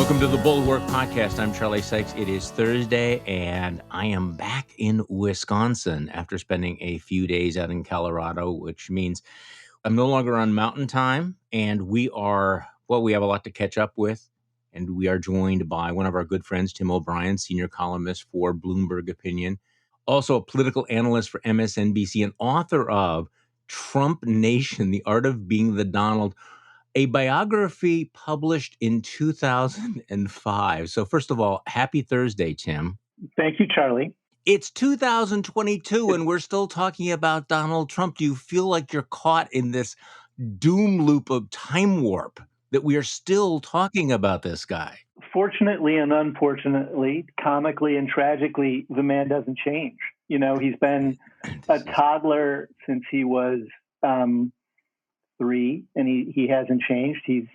Welcome to the Bulwark podcast. I'm Charlie Sykes. It is Thursday, and I am back in Wisconsin after spending a few days out in Colorado, which means I'm no longer on mountain time, and we have a lot to catch up with, and we are joined by one of our good friends, Tim O'Brien, senior columnist for Bloomberg Opinion, also a political analyst for MSNBC, and author of Trump Nation, The Art of Being the Donald, a biography published in 2005. So first of all, happy Thursday, Tim. Thank you, Charlie. It's 2022 and we're still talking about Donald Trump. Do you feel like you're caught in this doom loop of time warp that we are still talking about this guy? Fortunately and unfortunately, comically and tragically, the man doesn't change. You know, he's been a toddler since he was 3, and he hasn't changed. He's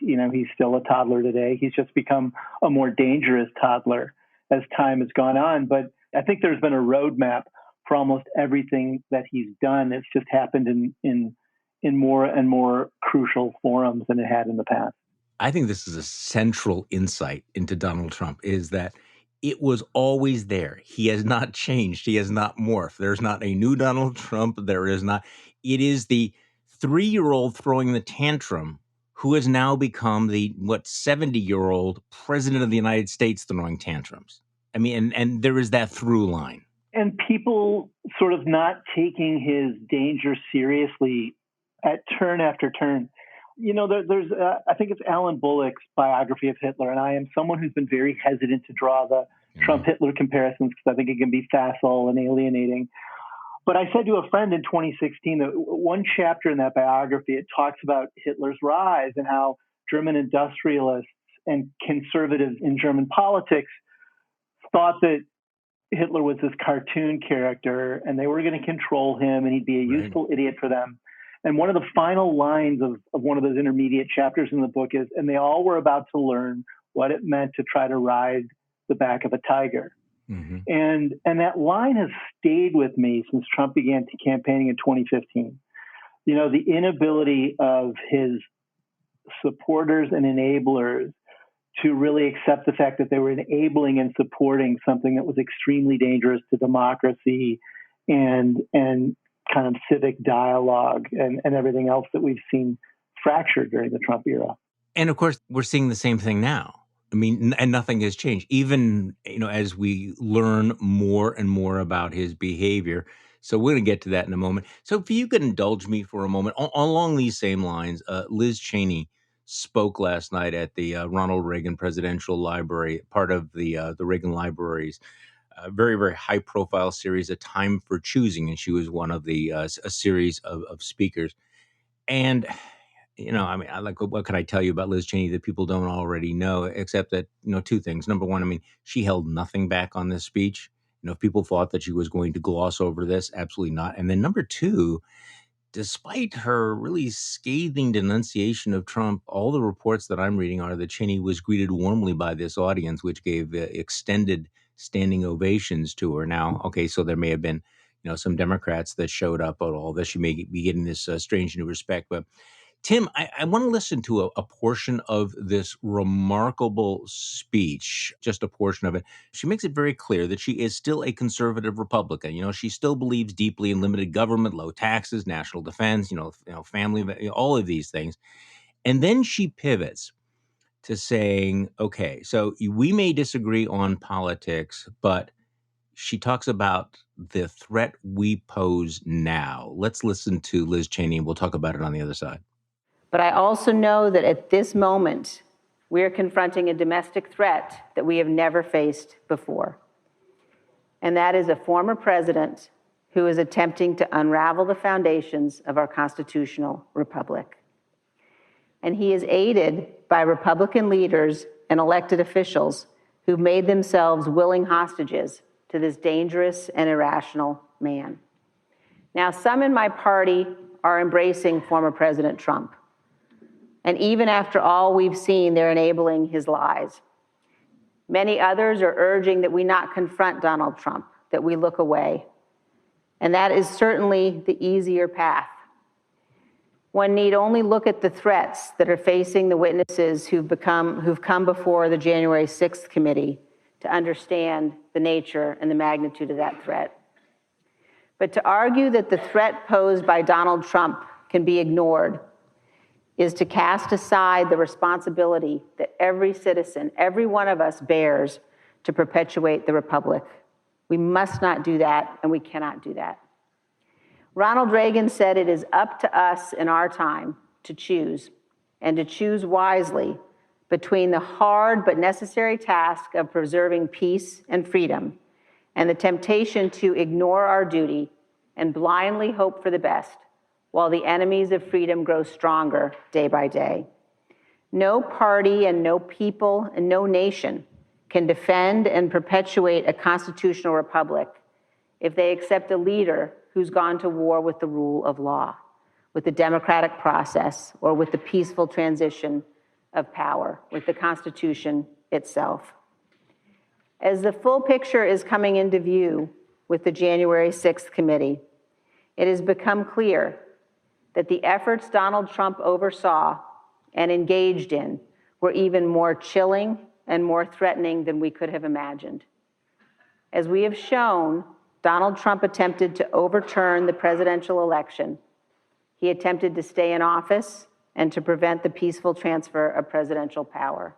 still a toddler today. He's just become a more dangerous toddler as time has gone on. But I think there's been a roadmap for almost everything that he's done. It's just happened in more and more crucial forums than it had in the past. I think this is a central insight into Donald Trump, is that it was always there. He has not changed. He has not morphed. There's not a new Donald Trump. There is not. It is the 3-year-old throwing the tantrum who has now become the 70-year-old president of the United States throwing tantrums. I mean, and there is that through line. And people sort of not taking his danger seriously at turn after turn. You know, there's I think it's Alan Bullock's biography of Hitler, and I am someone who's been very hesitant to draw the Trump-Hitler comparisons because I think it can be facile and alienating. But I said to a friend in 2016 that one chapter in that biography, it talks about Hitler's rise and how German industrialists and conservatives in German politics thought that Hitler was this cartoon character and they were going to control him and he'd be a useful idiot for them. And one of the final lines of one of those intermediate chapters in the book is, and they all were about to learn what it meant to try to ride the back of a tiger. Mm-hmm. And that line has stayed with me since Trump began campaigning in 2015. You know, the inability of his supporters and enablers to really accept the fact that they were enabling and supporting something that was extremely dangerous to democracy and kind of civic dialogue and everything else that we've seen fractured during the Trump era. And of course, we're seeing the same thing now. I mean, and nothing has changed, even, as we learn more and more about his behavior. So we're going to get to that in a moment. So if you could indulge me for a moment, along these same lines, Liz Cheney spoke last night at the Ronald Reagan Presidential Library, part of the Reagan Library's very, very high-profile series, A Time for Choosing, and she was one of the a series of speakers. And what can I tell you about Liz Cheney that people don't already know, except that, 2 things. Number one, she held nothing back on this speech. If people thought that she was going to gloss over this, absolutely not. And then number 2, despite her really scathing denunciation of Trump, all the reports that I'm reading are that Cheney was greeted warmly by this audience, which gave extended standing ovations to her. Now, okay, so there may have been, some Democrats that showed up at all this. She may be getting this strange new respect, but Tim, I want to listen to a portion of this remarkable speech, just a portion of it. She makes it very clear that she is still a conservative Republican. She still believes deeply in limited government, low taxes, national defense, family, all of these things. And then she pivots to saying, okay, so we may disagree on politics, but she talks about the threat we pose now. Let's listen to Liz Cheney, and we'll talk about it on the other side. But I also know that at this moment, we are confronting a domestic threat that we have never faced before. And that is a former president who is attempting to unravel the foundations of our constitutional republic. And he is aided by Republican leaders and elected officials who've made themselves willing hostages to this dangerous and irrational man. Now, some in my party are embracing former President Trump. And even after all we've seen, they're enabling his lies. Many others are urging that we not confront Donald Trump, that we look away. And that is certainly the easier path. One need only look at the threats that are facing the witnesses who've come before the January 6th committee to understand the nature and the magnitude of that threat. But to argue that the threat posed by Donald Trump can be ignored is to cast aside the responsibility that every citizen, every one of us bears to perpetuate the republic. We must not do that, and we cannot do that. Ronald Reagan said it is up to us in our time to choose, and to choose wisely, between the hard but necessary task of preserving peace and freedom and the temptation to ignore our duty and blindly hope for the best while the enemies of freedom grow stronger day by day. No party and no people and no nation can defend and perpetuate a constitutional republic if they accept a leader who's gone to war with the rule of law, with the democratic process, or with the peaceful transition of power, with the Constitution itself. As the full picture is coming into view with the January 6th committee, it has become clear that the efforts Donald Trump oversaw and engaged in were even more chilling and more threatening than we could have imagined. As we have shown, Donald Trump attempted to overturn the presidential election. He attempted to stay in office and to prevent the peaceful transfer of presidential power.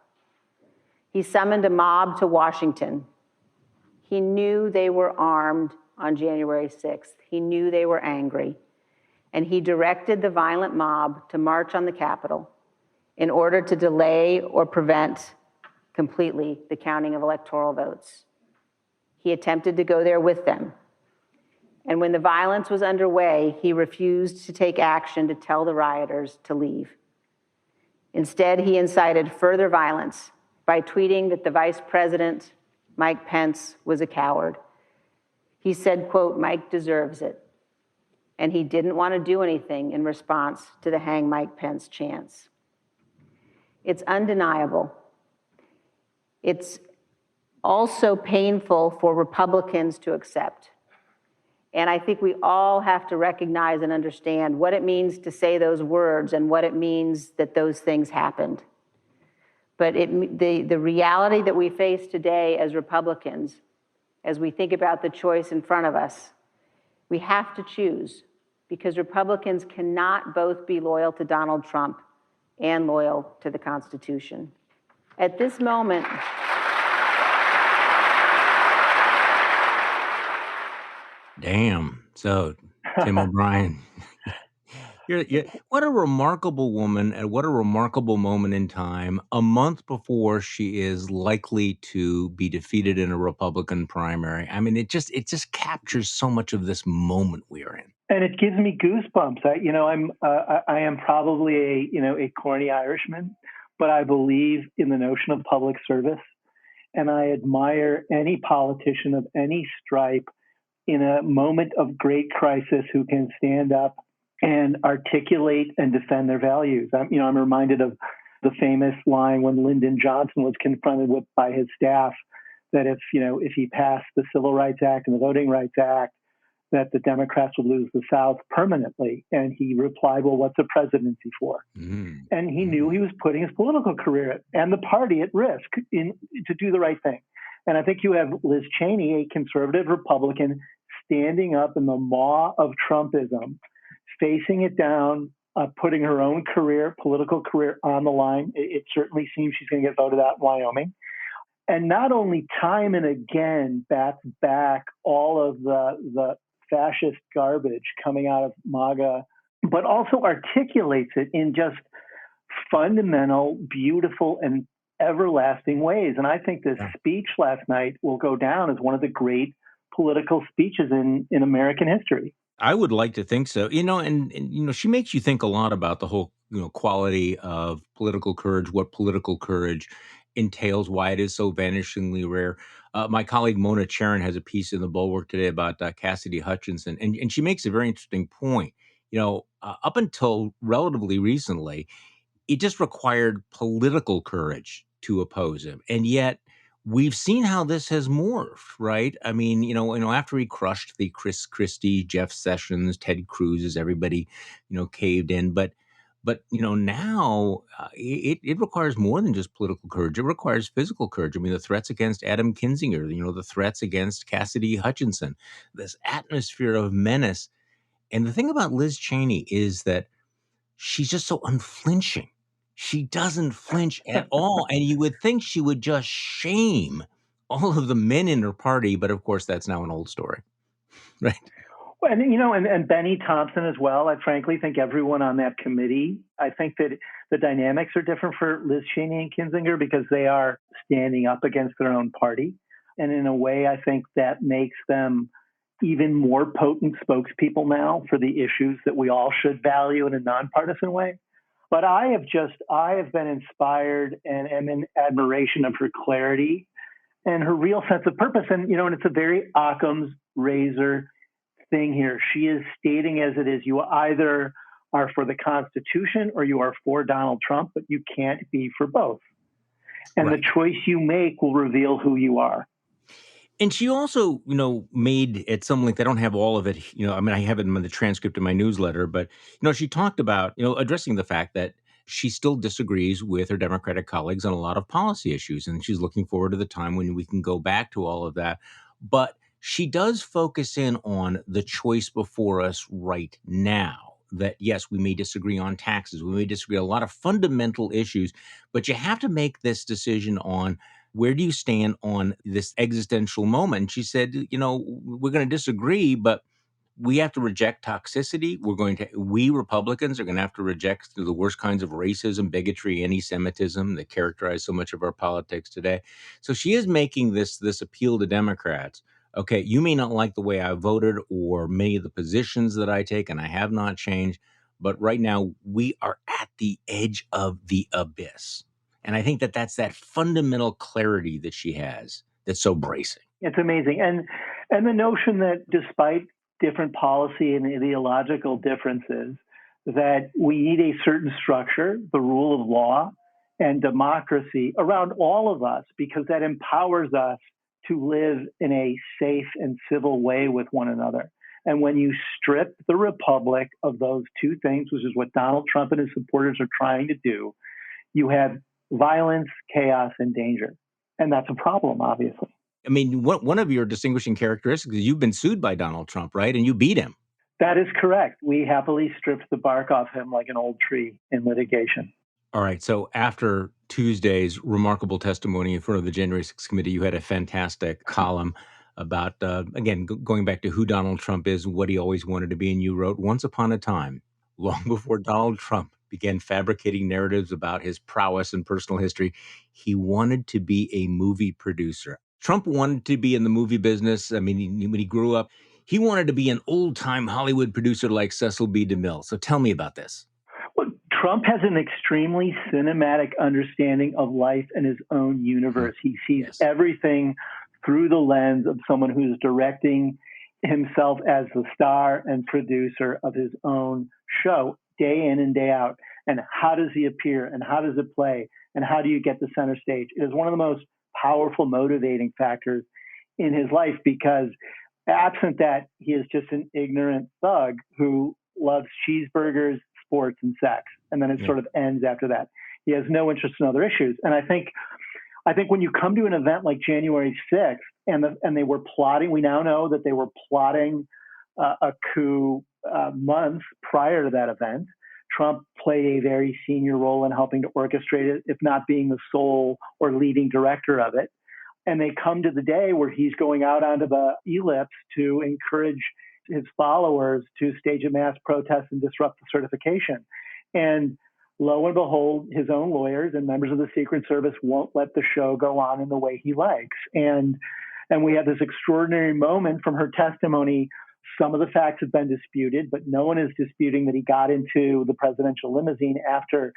He summoned a mob to Washington. He knew they were armed on January 6th. He knew they were angry. And he directed the violent mob to march on the Capitol in order to delay or prevent completely the counting of electoral votes. He attempted to go there with them. And when the violence was underway, he refused to take action to tell the rioters to leave. Instead, he incited further violence by tweeting that the Vice President, Mike Pence, was a coward. He said, quote, "Mike deserves it." And he didn't want to do anything in response to the Hang Mike Pence chants. It's undeniable. It's also painful for Republicans to accept. And I think we all have to recognize and understand what it means to say those words and what it means that those things happened. But the reality that we face today as Republicans, as we think about the choice in front of us, we have to choose, because Republicans cannot both be loyal to Donald Trump and loyal to the Constitution. At this moment, Damn. So, Tim O'Brien, what a remarkable woman, and what a remarkable moment in time, a month before she is likely to be defeated in a Republican primary. I mean, it just captures so much of this moment we are in. And it gives me goosebumps. I am probably a corny Irishman, but I believe in the notion of public service, and I admire any politician of any stripe in a moment of great crisis who can stand up and articulate and defend their values. I'm reminded of the famous line when Lyndon Johnson was confronted by his staff that if he passed the Civil Rights Act and the Voting Rights Act, that the Democrats would lose the South permanently. And he replied, "Well, what's a presidency for?" Mm. And he knew he was putting his political career and the party at risk to do the right thing. And I think you have Liz Cheney, a conservative Republican, standing up in the maw of Trumpism, facing it down, putting her own political career on the line. It certainly seems she's going to get voted out in Wyoming. And not only time and again bats back all of the fascist garbage coming out of MAGA, but also articulates it in just fundamental, beautiful, and everlasting ways. And I think this speech last night will go down as one of the great political speeches in American history. I would like to think so. And she makes you think a lot about the whole, quality of political courage, what political courage entails, why it is so vanishingly rare. My colleague Mona Charen has a piece in the Bulwark today about Cassidy Hutchinson, and she makes a very interesting point. Up until relatively recently, it just required political courage to oppose him. And yet we've seen how this has morphed, right? I mean, after he crushed the Chris Christie, Jeff Sessions, Ted Cruz, as everybody, caved in. But But, now it requires more than just political courage. It requires physical courage. I mean, the threats against Adam Kinzinger, the threats against Cassidy Hutchinson, this atmosphere of menace. And the thing about Liz Cheney is that she's just so unflinching. She doesn't flinch at all. And you would think she would just shame all of the men in her party. But of course, that's now an old story, right? Well, and Benny Thompson as well. I frankly think everyone on that committee, I think that the dynamics are different for Liz Cheney and Kinzinger because they are standing up against their own party. And in a way, I think that makes them even more potent spokespeople now for the issues that we all should value in a nonpartisan way. But I have been inspired and am in admiration of her clarity and her real sense of purpose. And it's a very Occam's razor thing here. She is stating as it is, you either are for the Constitution or you are for Donald Trump, but you can't be for both. And Right. the choice you make will reveal who you are. And she also, made at some length, I don't have all of it, I have it in the transcript of my newsletter, but, she talked about, addressing the fact that she still disagrees with her Democratic colleagues on a lot of policy issues. And she's looking forward to the time when we can go back to all of that. But she does focus in on the choice before us right now. That, yes, we may disagree on taxes. We may disagree on a lot of fundamental issues, but you have to make this decision on where do you stand on this existential moment? She said, we're going to disagree, but we have to reject toxicity. We Republicans are going to have to reject the worst kinds of racism, bigotry, anti-Semitism that characterize so much of our politics today. So she is making this appeal to Democrats. Okay, you may not like the way I voted or many of the positions that I take, and I have not changed, but right now we are at the edge of the abyss. And I think that's that fundamental clarity that she has that's so bracing. It's amazing. And the notion that despite different policy and ideological differences, that we need a certain structure, the rule of law and democracy around all of us, because that empowers us to live in a safe and civil way with one another. And when you strip the republic of those two things, which is what Donald Trump and his supporters are trying to do, you have violence, chaos, and danger. And that's a problem, obviously. I mean, one of your distinguishing characteristics is you've been sued by Donald Trump, right? And you beat him. That is correct. We happily stripped the bark off him like an old tree in litigation. All right. So after Tuesday's remarkable testimony in front of the January 6th committee, you had a fantastic column about, again, going back to who Donald Trump is, what he always wanted to be. And you wrote, once upon a time, long before Donald Trump began fabricating narratives about his prowess and personal history, he wanted to be a movie producer. Trump wanted to be in the movie business. I mean, when he grew up, he wanted to be an old-time Hollywood producer like Cecil B. DeMille. So tell me about this. Well, Trump has an extremely cinematic understanding of life and his own universe. He sees everything through the lens of someone who's directing himself as the star and producer of his own show day in and day out. And how does he appear and how does it play and how do you get to center stage? It is one of the most powerful motivating factors in his life, because absent that, he is just an ignorant thug who loves cheeseburgers, sports, and sex. And then it sort of ends after that. He has no interest in other issues. And I think when you come to an event like January 6th and they were plotting, we now know that they were plotting a coup months prior to that event. Trump played a very senior role in helping to orchestrate it, if not being the sole or leading director of it. And they come to the day where he's going out onto the ellipse to encourage his followers to stage a mass protest and disrupt the certification. And lo and behold, his own lawyers and members of the Secret Service won't let the show go on in the way he likes. And we have this extraordinary moment from her testimony. Some of the facts have been disputed, but no one is disputing that he got into the presidential limousine after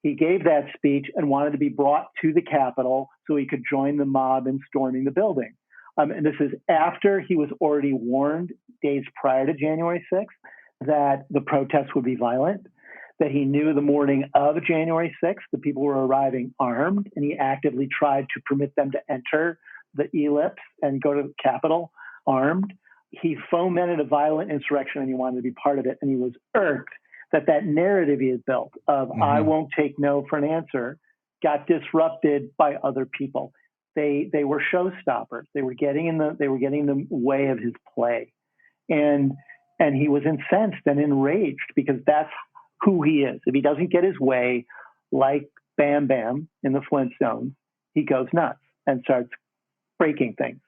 he gave that speech and wanted to be brought to the Capitol so he could join the mob in storming the building. And this is after he was already warned days prior to January 6th that the protests would be violent, that he knew the morning of January 6th the people were arriving armed, and he actively tried to permit them to enter the ellipse and go to the Capitol armed. He fomented a violent insurrection and he wanted to be part of it, and he was irked that narrative he had built of I won't take no for an answer got disrupted by other people. They were showstoppers. They were getting in the way of his play, and he was incensed and enraged because that's who he is. If he doesn't get his way, like Bam Bam in the Flintstones, he goes nuts and starts breaking things.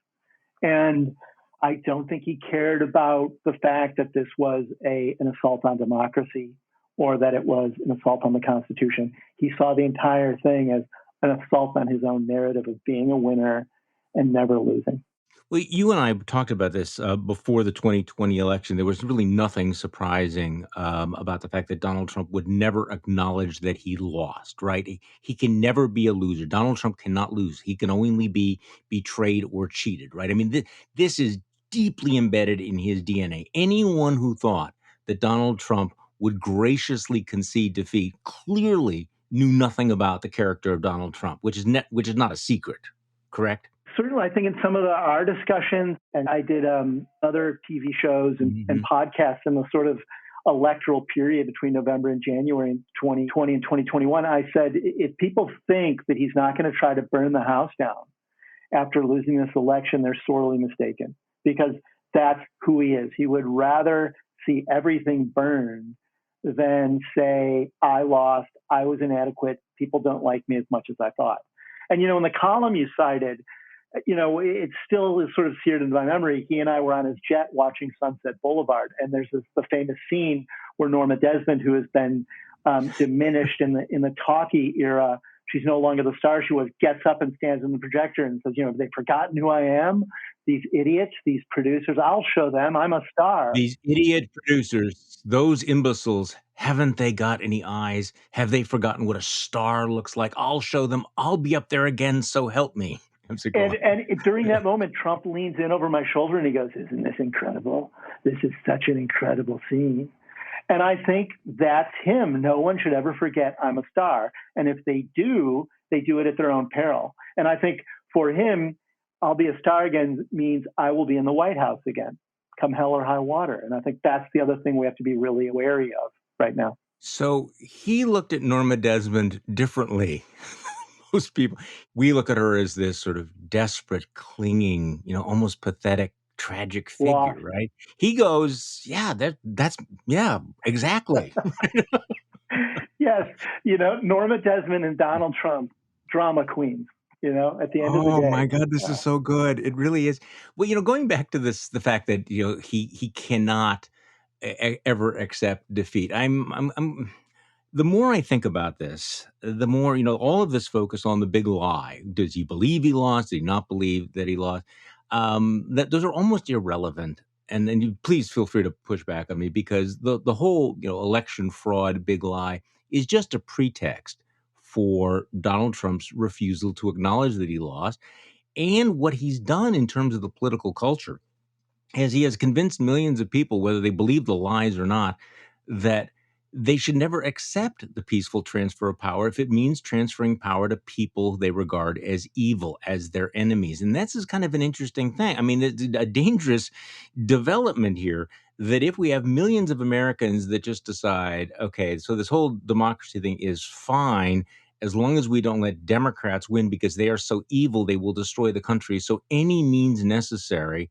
And I don't think he cared about the fact that this was an assault on democracy or that it was an assault on the Constitution. He saw the entire thing as an assault on his own narrative of being a winner and never losing. Well, you and I talked about this before the 2020 election. There was really nothing surprising about the fact that Donald Trump would never acknowledge that he lost, right? He can never be a loser. Donald Trump cannot lose. He can only be betrayed or cheated, right? I mean, this is deeply embedded in his DNA. Anyone who thought that Donald Trump would graciously concede defeat clearly knew nothing about the character of Donald Trump, which is not a secret, correct? Certainly, I think in some of our discussions, and I did other TV shows and podcasts in the sort of electoral period between November and January in 2020 and 2021, I said, if people think that he's not going to try to burn the house down after losing this election, they're sorely mistaken, because that's who he is. He would rather see everything burned than say, I lost, I was inadequate, people don't like me as much as I thought. And, in the column you cited, it still is sort of seared into my memory. He and I were on his jet watching Sunset Boulevard, and there's the famous scene where Norma Desmond, who has been diminished in the talkie era, she's no longer the star she was, gets up and stands in the projector and says, have they forgotten who I am? These idiots, these producers, I'll show them I'm a star. These idiot producers, those imbeciles, haven't they got any eyes? Have they forgotten what a star looks like? I'll show them. I'll be up there again, so help me. And during that moment, Trump leans in over my shoulder and he goes, isn't this incredible? This is such an incredible scene. And I think that's him. No one should ever forget I'm a star. And if they do it at their own peril. And I think for him, I'll be a star again means I will be in the White House again, come hell or high water. And I think that's the other thing we have to be really wary of right now. So he looked at Norma Desmond differently. Most people, we look at her as this sort of desperate, clinging, almost pathetic, tragic figure, right? He goes, yeah, that's exactly. Yes. Norma Desmond and Donald Trump, drama queens, at the end of the day. Oh my God, this is so good. It really is. Well, going back to the fact that, he cannot ever accept defeat. The more I think about this, the more, all of this focus on the big lie. Does he believe he lost? Does he not believe that he lost? That those are almost irrelevant. And then you please feel free to push back on me, because the whole, election fraud, big lie is just a pretext for Donald Trump's refusal to acknowledge that he lost, and what he's done in terms of the political culture, as he has convinced millions of people, whether they believe the lies or not, that they should never accept the peaceful transfer of power if it means transferring power to people they regard as evil, as their enemies. And that's kind of an interesting thing. I mean, it's a dangerous development here, that if we have millions of Americans that just decide, okay, so this whole democracy thing is fine as long as we don't let Democrats win because they are so evil, they will destroy the country. So any means necessary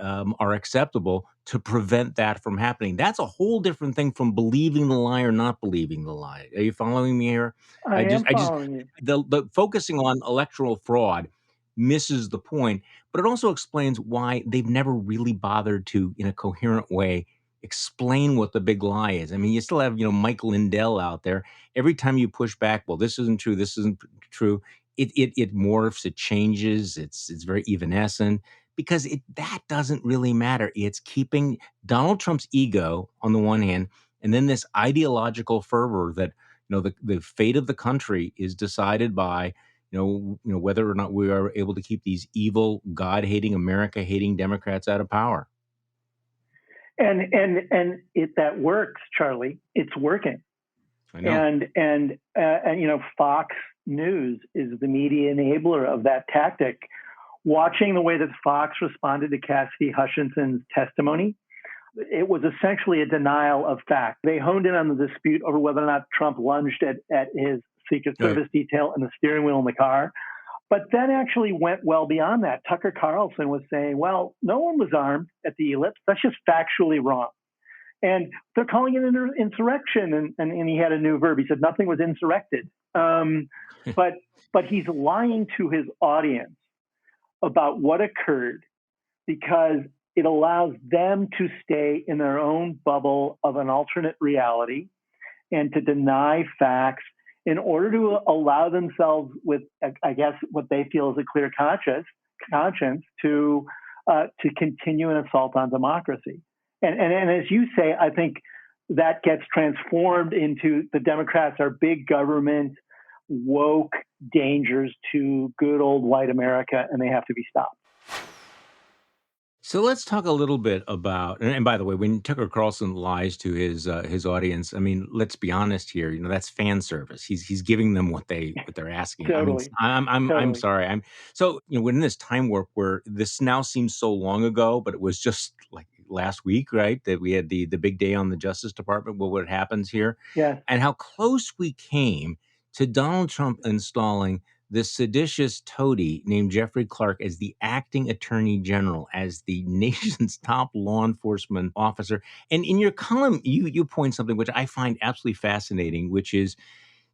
are acceptable to prevent that from happening. That's a whole different thing from believing the lie or not believing the lie. Are you following me here? I am following you. The focusing on electoral fraud misses the point, but it also explains why they've never really bothered to, in a coherent way, explain what the big lie is. I mean, you still have, Mike Lindell out there. Every time you push back, well, this isn't true, this isn't true, it morphs, it changes, it's very evanescent, because that doesn't really matter. It's keeping Donald Trump's ego on the one hand, and then this ideological fervor that, the fate of the country is decided by, whether or not we are able to keep these evil, God-hating, America-hating Democrats out of power. And that works, Charlie. It's working. I know. And Fox News is the media enabler of that tactic. Watching the way that Fox responded to Cassidy Hutchinson's testimony, it was essentially a denial of fact. They honed in on the dispute over whether or not Trump lunged at his Secret Service detail and the steering wheel in the car. But then actually went well beyond that. Tucker Carlson was saying, well, no one was armed at the ellipse. That's just factually wrong. And they're calling it an insurrection. And he had a new verb. He said nothing was insurrected. But he's lying to his audience about what occurred because it allows them to stay in their own bubble of an alternate reality and to deny facts in order to allow themselves with, I guess, what they feel is a clear conscience to continue an assault on democracy. And as you say, I think that gets transformed into the Democrats are big government, woke dangers to good old white America, and they have to be stopped. So let's talk a little bit about, and by the way, when Tucker Carlson lies to his audience, I mean, let's be honest here. You know, that's fan service. He's giving them what they're asking. Totally. I mean, I'm Totally. sorry. So we're in this time warp where this now seems so long ago, but it was just like last week, right? That we had the big day on the Justice Department. Well, what happens here? Yes. And how close we came to Donald Trump installing this seditious toady named Jeffrey Clark as the acting attorney general, as the nation's top law enforcement officer. And in your column, you point something which I find absolutely fascinating, which is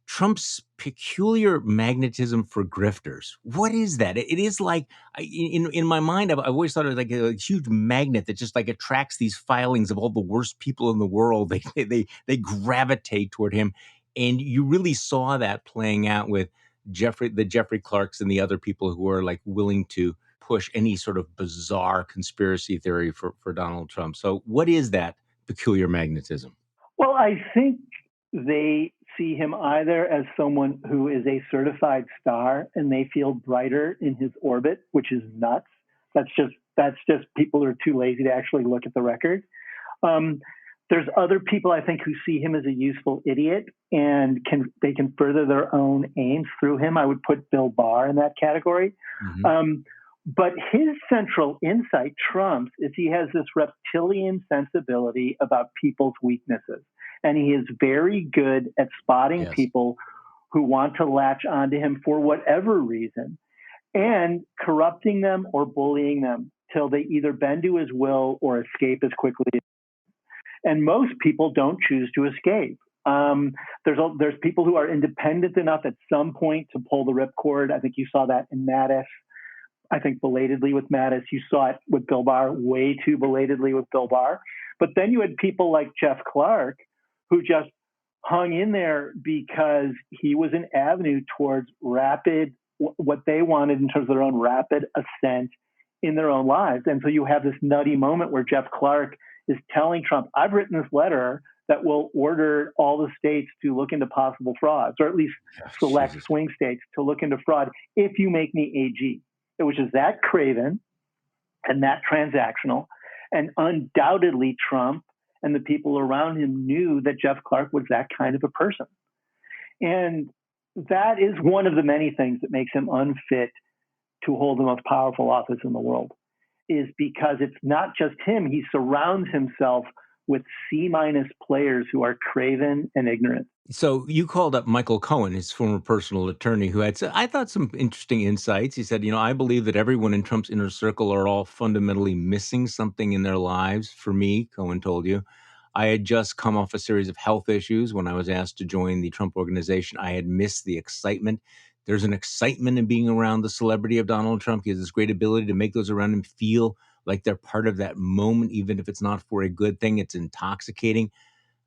Trump's peculiar magnetism for grifters. What is that? It is like, in my mind, I've always thought it was like a huge magnet that just like attracts these filings of all the worst people in the world. They gravitate toward him. And you really saw that playing out with the Jeffrey Clarks and the other people who are like willing to push any sort of bizarre conspiracy theory for Donald Trump. So what is that peculiar magnetism? Well, I think they see him either as someone who is a certified star and they feel brighter in his orbit, which is nuts. That's just people are too lazy to actually look at the record. There's other people, I think, who see him as a useful idiot and they can further their own aims through him. I would put Bill Barr in that category. Mm-hmm. But his central insight, Trump's, is he has this reptilian sensibility about people's weaknesses. And he is very good at spotting people who want to latch onto him for whatever reason and corrupting them or bullying them till they either bend to his will or escape as quickly as. And most people don't choose to escape. There's people who are independent enough at some point to pull the ripcord. I think you saw that in Mattis. I think belatedly with Mattis. You saw it with Bill Barr, way too belatedly with Bill Barr. But then you had people like Jeff Clark who just hung in there because he was an avenue towards what they wanted in terms of their own rapid ascent in their own lives. And so you have this nutty moment where Jeff Clark is telling Trump, I've written this letter that will order all the states to look into possible frauds, or at least select swing states to look into fraud if you make me AG, which is that craven and that transactional. And undoubtedly Trump and the people around him knew that Jeff Clark was that kind of a person. And that is one of the many things that makes him unfit to hold the most powerful office in the world, is because it's not just him. He surrounds himself with C-minus players who are craven and ignorant. So you called up Michael Cohen, his former personal attorney, who had, I thought, some interesting insights. He said, I believe that everyone in Trump's inner circle are all fundamentally missing something in their lives. For me, Cohen told you, I had just come off a series of health issues. When I was asked to join the Trump organization, I had missed the excitement. There's an excitement in being around the celebrity of Donald Trump. He has this great ability to make those around him feel like they're part of that moment, even if it's not for a good thing. It's intoxicating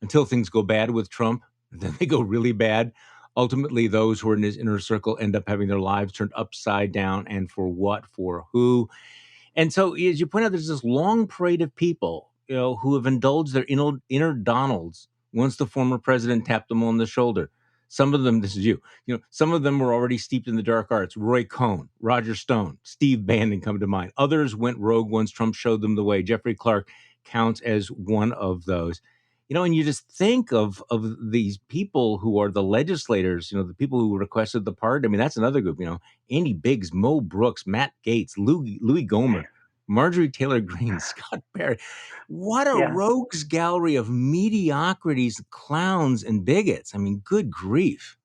until things go bad with Trump. Then they go really bad. Ultimately, those who are in his inner circle end up having their lives turned upside down. And for what? For who? And so, as you point out, there's this long parade of people, who have indulged their inner Donalds once the former president tapped them on the shoulder. Some of them, this is some of them were already steeped in the dark arts. Roy Cohn, Roger Stone, Steve Bannon come to mind. Others went rogue once Trump showed them the way. Jeffrey Clark counts as one of those. And you just think of these people who are the legislators, the people who requested the pardon. I mean, that's another group, Andy Biggs, Mo Brooks, Matt Gaetz, Louis Gohmert. Marjorie Taylor Greene, Scott Perry. What a Yeah. rogues gallery of mediocrities, clowns, and bigots. I mean, good grief.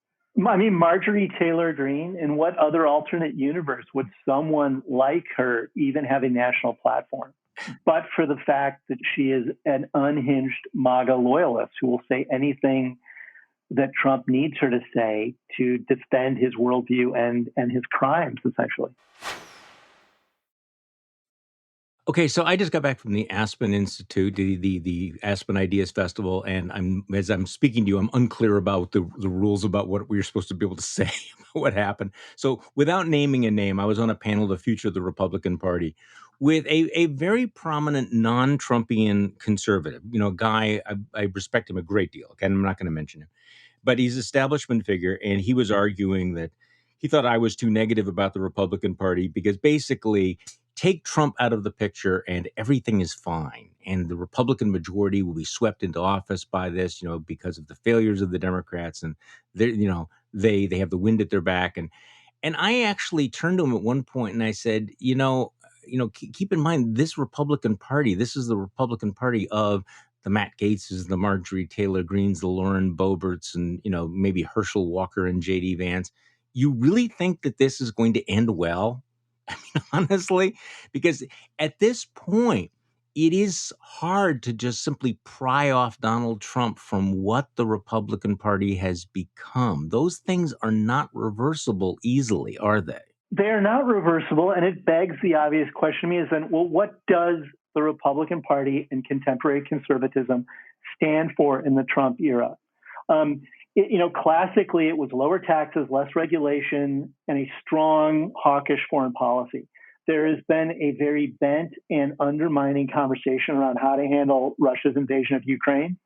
I mean, Marjorie Taylor Greene, in what other alternate universe would someone like her even have a national platform? But for the fact that she is an unhinged MAGA loyalist who will say anything that Trump needs her to say to defend his worldview and his crimes, essentially. Okay, so I just got back from the Aspen Institute, the Aspen Ideas Festival, and as I'm speaking to you, I'm unclear about the rules about what we're supposed to be able to say about what happened. So, without naming a name, I was on a panel, The Future of the Republican Party, with a very prominent non-Trumpian conservative, a guy I respect him a great deal. Okay, I'm not going to mention him, but he's an establishment figure, and he was arguing that he thought I was too negative about the Republican Party because basically take Trump out of the picture and everything is fine. And the Republican majority will be swept into office by this, because of the failures of the Democrats. And they have the wind at their back. And I actually turned to him at one point and I said, keep in mind this Republican Party, this is the Republican Party of the Matt Gaetzes, the Marjorie Taylor Greenes, the Lauren Boeberts, and maybe Herschel Walker and J.D. Vance. You really think that this is going to end well? I mean, honestly, because at this point, it is hard to just simply pry off Donald Trump from what the Republican Party has become. Those things are not reversible easily, are they? They are not reversible, and it begs the obvious question to me is then, well, what does the Republican Party and contemporary conservatism stand for in the Trump era? Classically, it was lower taxes, less regulation, and a strong, hawkish foreign policy. There has been a very bent and undermining conversation around how to handle Russia's invasion of Ukraine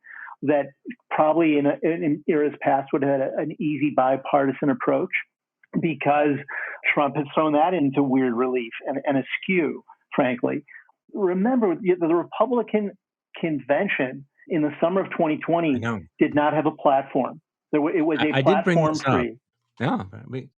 that probably in eras past would have had an easy bipartisan approach, because Trump has thrown that into weird relief and askew, frankly. Remember, the Republican convention in the summer of 2020 did not have a platform. It was a platform free. Yeah,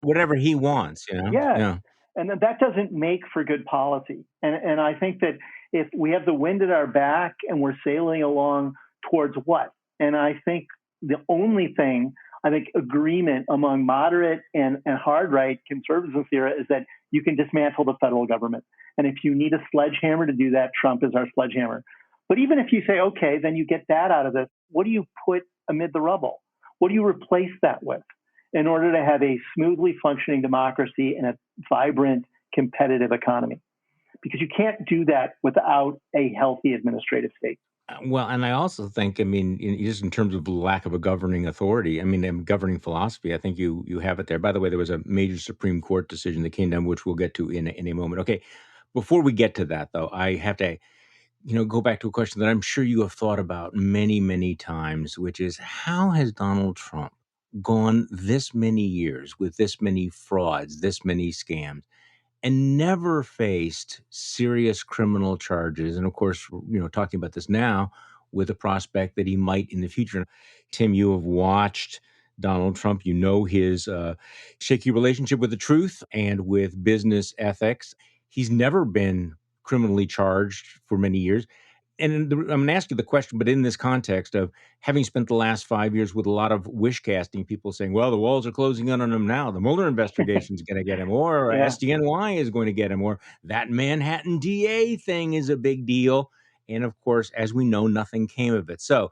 whatever he wants, Yeah. And that doesn't make for good policy. And I think that if we have the wind at our back and we're sailing along towards what? And I think the only thing, agreement among moderate and hard right conservatives here is that you can dismantle the federal government. And if you need a sledgehammer to do that, Trump is our sledgehammer. But even if you say, okay, then you get that out of this, what do you put amid the rubble? What do you replace that with in order to have a smoothly functioning democracy and a vibrant, competitive economy? Because you can't do that without a healthy administrative state. Well, and I also think, just in terms of lack of a governing authority, governing philosophy, I think you have it there. By the way, there was a major Supreme Court decision that came down, which we'll get to in a moment. Okay, before we get to that, though, I have to, go back to a question that I'm sure you have thought about many, many times, which is how has Donald Trump gone this many years with this many frauds, this many scams, and never faced serious criminal charges? And of course, talking about this now with the prospect that he might in the future. Tim, you have watched Donald Trump. You know his shaky relationship with the truth and with business ethics. He's never been criminally charged for many years. And I'm going to ask you the question, but in this context of having spent the last 5 years with a lot of wish casting, people saying, well, the walls are closing in on him now. The Mueller investigation is going to get him, or SDNY is going to get him, or that Manhattan DA thing is a big deal. And of course, as we know, nothing came of it. So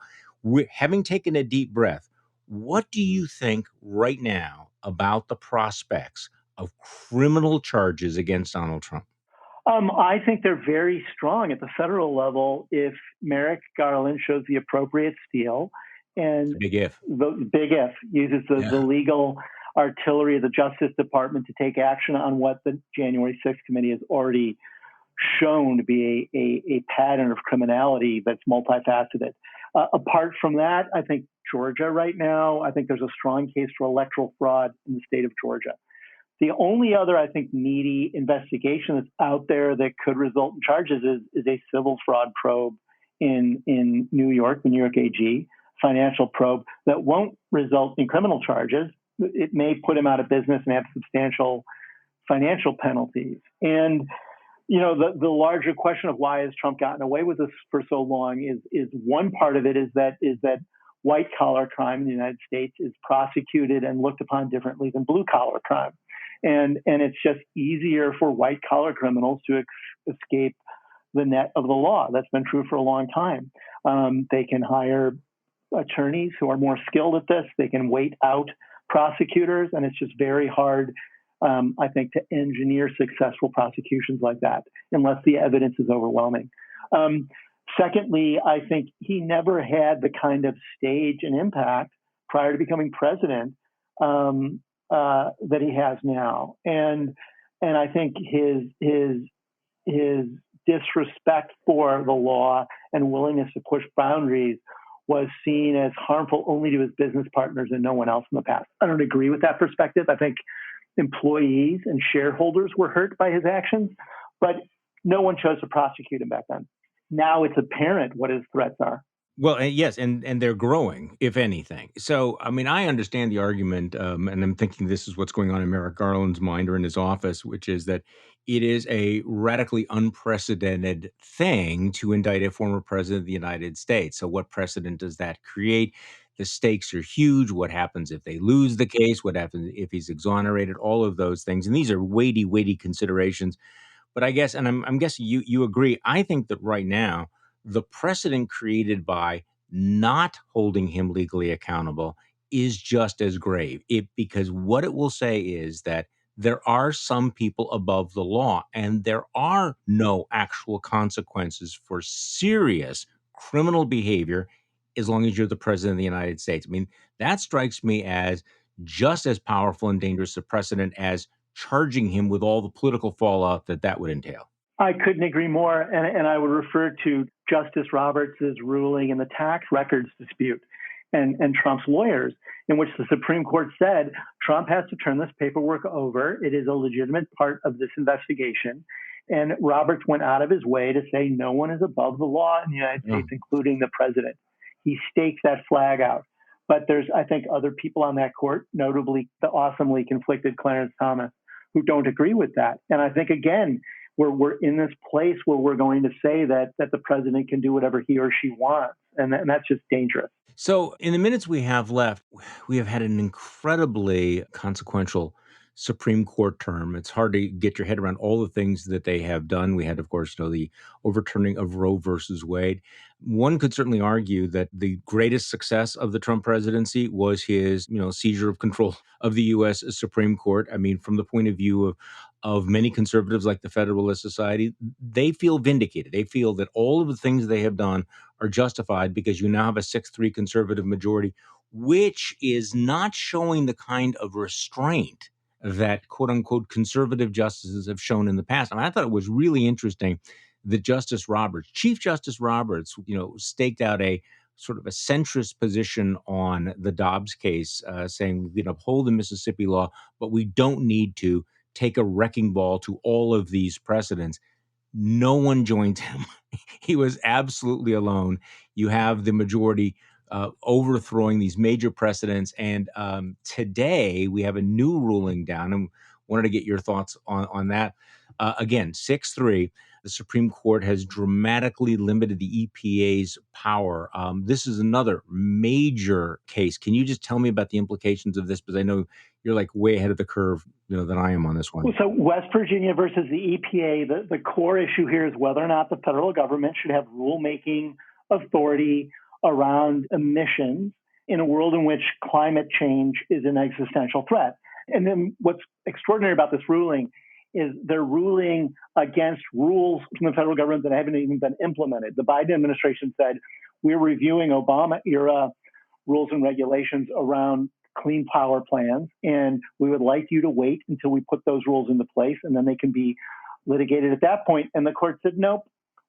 having taken a deep breath, what do you think right now about the prospects of criminal charges against Donald Trump? I think they're very strong at the federal level if Merrick Garland shows the appropriate steel and big if uses the legal artillery of the Justice Department to take action on what the January 6th committee has already shown to be a pattern of criminality that's multifaceted. Apart from that, I think Georgia right now, I think there's a strong case for electoral fraud in the state of Georgia. The only other, I think, meaty investigation that's out there that could result in charges is a civil fraud probe in New York, the New York AG, financial probe that won't result in criminal charges. It may put him out of business and have substantial financial penalties. And, The larger question of why has Trump gotten away with this for so long is one part of it is that white collar crime in the United States is prosecuted and looked upon differently than blue collar crime, and it's just easier for white collar criminals to escape the net of the law. That's been true for a long time. They can hire attorneys who are more skilled at this. They can wait out prosecutors, and it's just very hard, I think, to engineer successful prosecutions like that unless the evidence is overwhelming. Secondly, I think he never had the kind of stage and impact prior to becoming president that he has now, and I think his disrespect for the law and willingness to push boundaries was seen as harmful only to his business partners and no one else in the past. I don't agree with that perspective. I think employees and shareholders were hurt by his actions, but no one chose to prosecute him back then. Now it's apparent what his threats are. Well, yes, and they're growing, if anything. So, I mean, I understand the argument, and I'm thinking this is what's going on in Merrick Garland's mind or in his office, which is that it is a radically unprecedented thing to indict a former president of the United States. So what precedent does that create? The stakes are huge. What happens if they lose the case? What happens if he's exonerated? All of those things. And these are weighty, weighty considerations. But I guess, and I'm guessing you agree, I think that right now, the precedent created by not holding him legally accountable is just as grave. Because what it will say is that there are some people above the law, and there are no actual consequences for serious criminal behavior as long as you're the president of the United States. I mean, that strikes me as just as powerful and dangerous a precedent as charging him with all the political fallout that would entail. I couldn't agree more. And I would refer to Justice Roberts' ruling in the tax records dispute and Trump's lawyers, in which the Supreme Court said Trump has to turn this paperwork over. It is a legitimate part of this investigation. And Roberts went out of his way to say no one is above the law in the United States, including the president. He staked that flag out. But there's, I think, other people on that court, notably the awesomely conflicted Clarence Thomas, who don't agree with that. And I think, again, we're in this place where we're going to say that the president can do whatever he or she wants. And that's just dangerous. So in the minutes we have left, we have had an incredibly consequential Supreme Court term. It's hard to get your head around all the things that they have done. We had, of course, the overturning of Roe versus Wade. One could certainly argue that the greatest success of the Trump presidency was his, seizure of control of the U.S. Supreme Court. I mean, from the point of view of many conservatives like the Federalist Society, they feel vindicated. They feel that all of the things they have done are justified because you now have a 6-3 conservative majority, which is not showing the kind of restraint that quote unquote conservative justices have shown in the past. I thought it was really interesting that Chief Justice Roberts, staked out a sort of a centrist position on the Dobbs case, saying we can uphold the Mississippi law, but we don't need to take a wrecking ball to all of these precedents. No one joined him. He was absolutely alone. You have the majority overthrowing these major precedents. And today we have a new ruling down, and wanted to get your thoughts on that. Again, 6-3. The Supreme Court has dramatically limited the EPA's power. This is another major case. Can you just tell me about the implications of this? Because I know you're like way ahead of the curve, than I am on this one. So West Virginia versus the EPA, the core issue here is whether or not the federal government should have rulemaking authority around emissions in a world in which climate change is an existential threat. And then what's extraordinary about this ruling is they're ruling against rules from the federal government that haven't even been implemented. The Biden administration said, we're reviewing Obama-era rules and regulations around clean power plans, and we would like you to wait until we put those rules into place, and then they can be litigated at that point. And the court said, nope,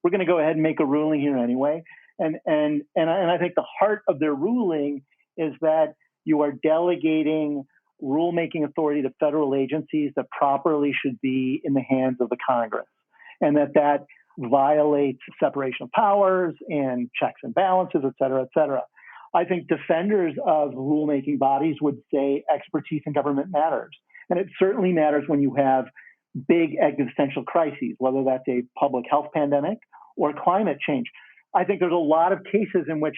we're going to go ahead and make a ruling here anyway. And I think the heart of their ruling is that you are delegating rulemaking authority to federal agencies that properly should be in the hands of the Congress, and that violates separation of powers and checks and balances, et cetera, et cetera. I think defenders of rulemaking bodies would say expertise in government matters. And it certainly matters when you have big existential crises, whether that's a public health pandemic or climate change. I think there's a lot of cases in which,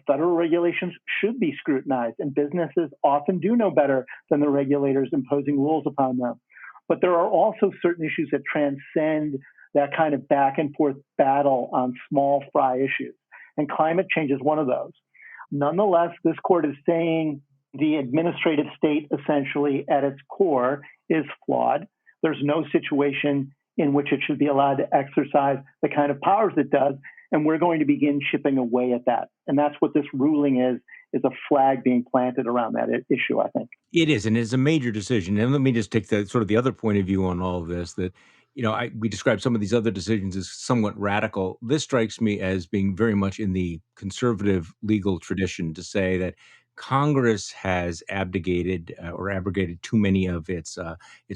federal regulations should be scrutinized, and businesses often do know better than the regulators imposing rules upon them. But there are also certain issues that transcend that kind of back and forth battle on small fry issues. And climate change is one of those. Nonetheless, this court is saying the administrative state essentially at its core is flawed. There's no situation in which it should be allowed to exercise the kind of powers it does. And we're going to begin chipping away at that. And that's what this ruling is a flag being planted around that issue, I think. It is, and it's a major decision. And let me just take the sort of the other point of view on all of this, that, we describe some of these other decisions as somewhat radical. This strikes me as being very much in the conservative legal tradition to say that Congress has abdicated or abrogated too many of its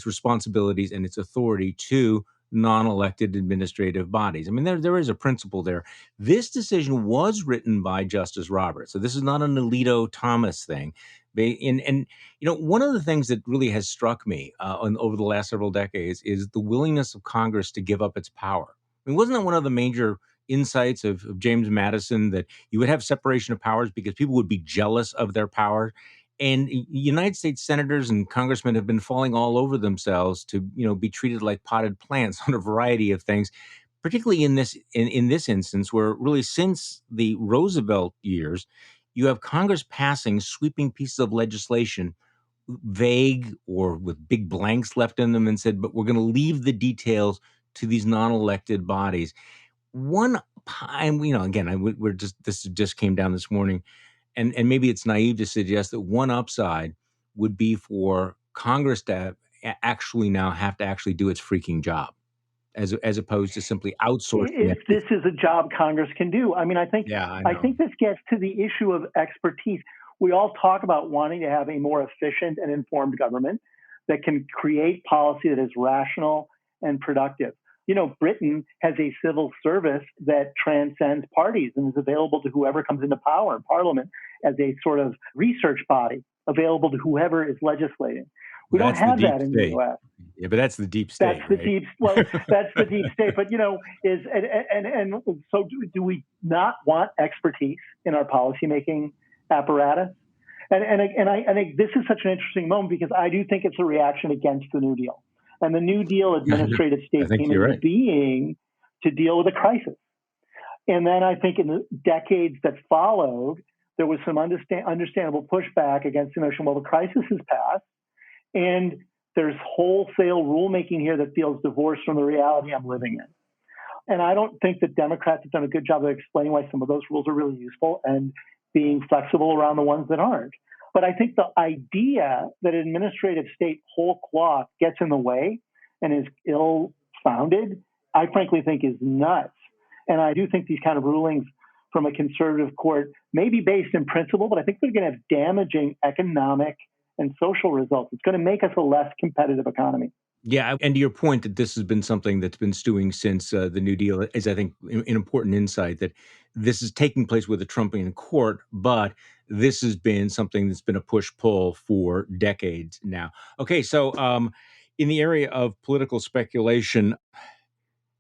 responsibilities and its authority to non-elected administrative bodies. I mean, there is a principle there. This decision was written by Justice Roberts, so this is not an Alito Thomas thing. And one of the things that really has struck me over the last several decades is the willingness of Congress to give up its power. I mean, wasn't that one of the major insights of James Madison, that you would have separation of powers because people would be jealous of their power? And United States senators and congressmen have been falling all over themselves to, be treated like potted plants on a variety of things, particularly in this instance, where really since the Roosevelt years, you have Congress passing sweeping pieces of legislation, vague or with big blanks left in them, and said, but we're going to leave the details to these non-elected bodies. This just came down this morning, and maybe it's naive to suggest that one upside would be for Congress to actually now have to actually do its freaking job, as opposed to simply outsourcing if it. This is a job Congress can do. I mean, I think this gets to the issue of expertise. We all talk about wanting to have a more efficient and informed government that can create policy that is rational and productive. Britain has a civil service that transcends parties and is available to whoever comes into power in Parliament as a sort of research body available to whoever is legislating. We don't have that in the U.S. Yeah, but that's the deep state. That's the deep. Well, that's the deep state. But so do we not want expertise in our policymaking apparatus? And I think this is such an interesting moment because I do think it's a reaction against the New Deal. And the New Deal administrative state came into being to deal with a crisis. And then I think in the decades that followed, there was some understandable pushback against the notion, well, the crisis has passed, and there's wholesale rulemaking here that feels divorced from the reality I'm living in. And I don't think that Democrats have done a good job of explaining why some of those rules are really useful and being flexible around the ones that aren't. But I think the idea that administrative state whole cloth gets in the way and is ill-founded, I frankly think is nuts. And I do think these kind of rulings from a conservative court may be based in principle, but I think they're going to have damaging economic and social results. It's going to make us a less competitive economy. Yeah, and to your point that this has been something that's been stewing since the New Deal is, I think, an important insight that this is taking place with the Trumpian court, but this has been something that's been a push-pull for decades now. Okay, so in the area of political speculation,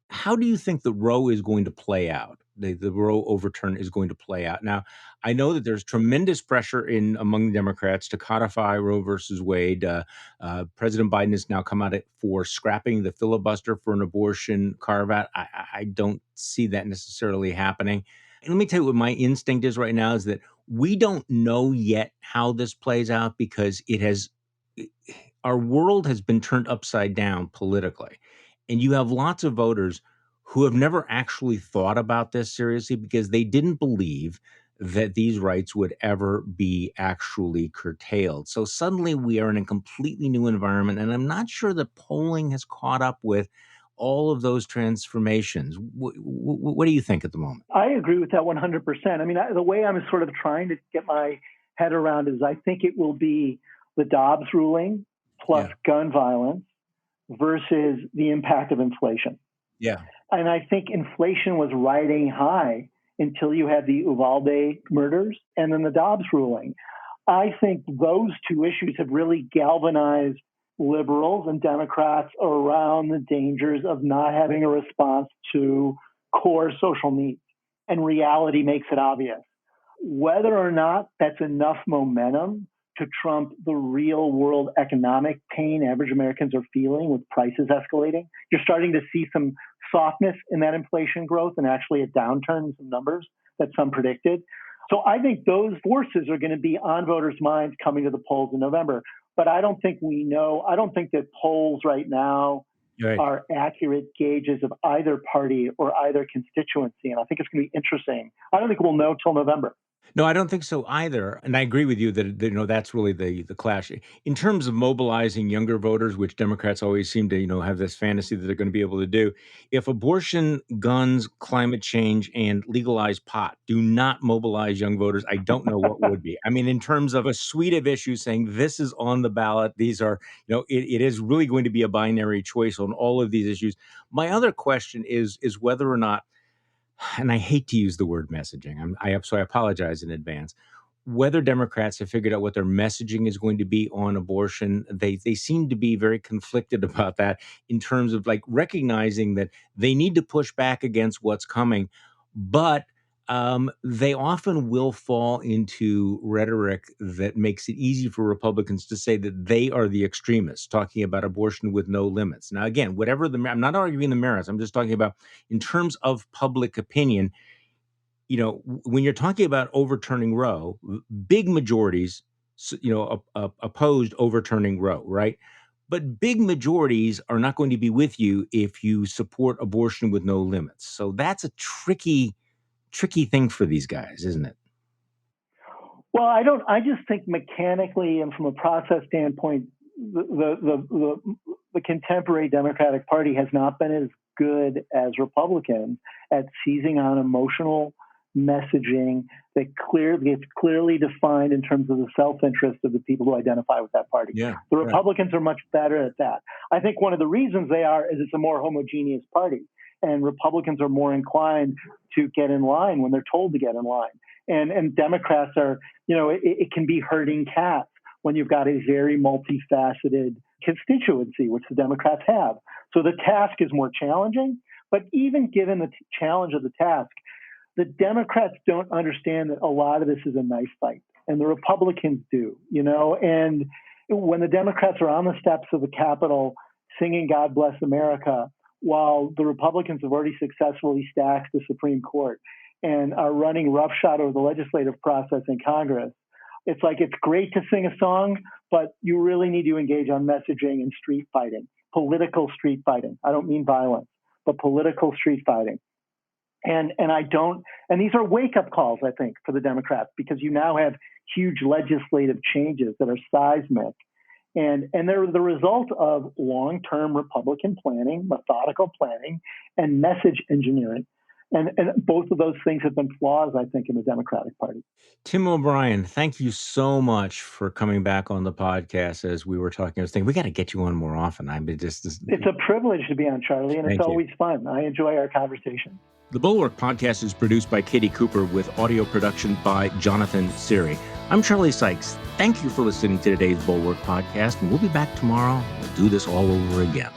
how do you think the Roe is going to play out? The Roe overturn is going to play out. Now, I know that there's tremendous pressure among the Democrats to codify Roe versus Wade. President Biden has now come out for scrapping the filibuster for an abortion carve-out. I don't see that necessarily happening. And let me tell you what my instinct is right now is that we don't know yet how this plays out because our world has been turned upside down politically. And you have lots of voters who have never actually thought about this seriously because they didn't believe that these rights would ever be actually curtailed. So suddenly we are in a completely new environment, and I'm not sure that polling has caught up with all of those transformations. What do you think at the moment? I agree with that 100%. I mean, the way I'm sort of trying to get my head around is I think it will be the Dobbs ruling plus gun violence versus the impact of inflation. Yeah. And I think inflation was riding high until you had the Uvalde murders and then the Dobbs ruling. I think those two issues have really galvanized liberals and Democrats around the dangers of not having a response to core social needs. And reality makes it obvious. Whether or not that's enough momentum to trump the real world economic pain average Americans are feeling with prices escalating, you're starting to see some softness in that inflation growth and actually a downturn in some numbers that some predicted. So I think those forces are going to be on voters' minds coming to the polls in November. But I don't think I don't think that polls right now Right. are accurate gauges of either party or either constituency. And I think it's going to be interesting. I don't think we'll know till November. No, I don't think so either. And I agree with you that, that's really the clash. In terms of mobilizing younger voters, which Democrats always seem to, have this fantasy that they're going to be able to do. If abortion, guns, climate change, and legalized pot do not mobilize young voters, I don't know what would be. I mean, in terms of a suite of issues saying this is on the ballot, these are, it is really going to be a binary choice on all of these issues. My other question is whether or not, and I hate to use the word messaging, so I apologize in advance. Whether Democrats have figured out what their messaging is going to be on abortion, they seem to be very conflicted about that in terms of like recognizing that they need to push back against what's coming, but they often will fall into rhetoric that makes it easy for Republicans to say that they are the extremists, talking about abortion with no limits. Now, again, I'm not arguing the merits. I'm just talking about in terms of public opinion. When you're talking about overturning Roe, big majorities, opposed overturning Roe, right? But big majorities are not going to be with you if you support abortion with no limits. So that's a tricky thing for these guys, isn't it? Well, I just think mechanically and from a process standpoint, the contemporary Democratic Party has not been as good as Republicans at seizing on emotional messaging that it's clearly defined in terms of the self-interest of the people who identify with that party. Yeah, the Republicans are much better at that. I think one of the reasons they are is it's a more homogeneous party. And Republicans are more inclined to get in line when they're told to get in line. And Democrats are, it can be herding cats when you've got a very multifaceted constituency, which the Democrats have. So the task is more challenging. But even given the challenge of the task, the Democrats don't understand that a lot of this is a knife fight. And the Republicans do, And when the Democrats are on the steps of the Capitol singing God Bless America, while the Republicans have already successfully stacked the Supreme Court and are running roughshod over the legislative process in Congress, it's like it's great to sing a song, but you really need to engage on messaging and street fighting, political street fighting. I don't mean violence, but political street fighting. And these are wake-up calls, I think, for the Democrats, because you now have huge legislative changes that are seismic. And they're the result of long-term Republican planning, methodical planning, and message engineering. And both of those things have been flaws, I think, in the Democratic Party. Tim O'Brien, thank you so much for coming back on the podcast. As we were talking, I was thinking we got to get you on more often. It's a privilege to be on, Charlie, and it's always fun. I enjoy our conversation. The Bulwark podcast is produced by Katie Cooper with audio production by Jonathan Siri. I'm Charlie Sykes. Thank you for listening to today's Bulwark podcast, and we'll be back tomorrow. We'll do this all over again.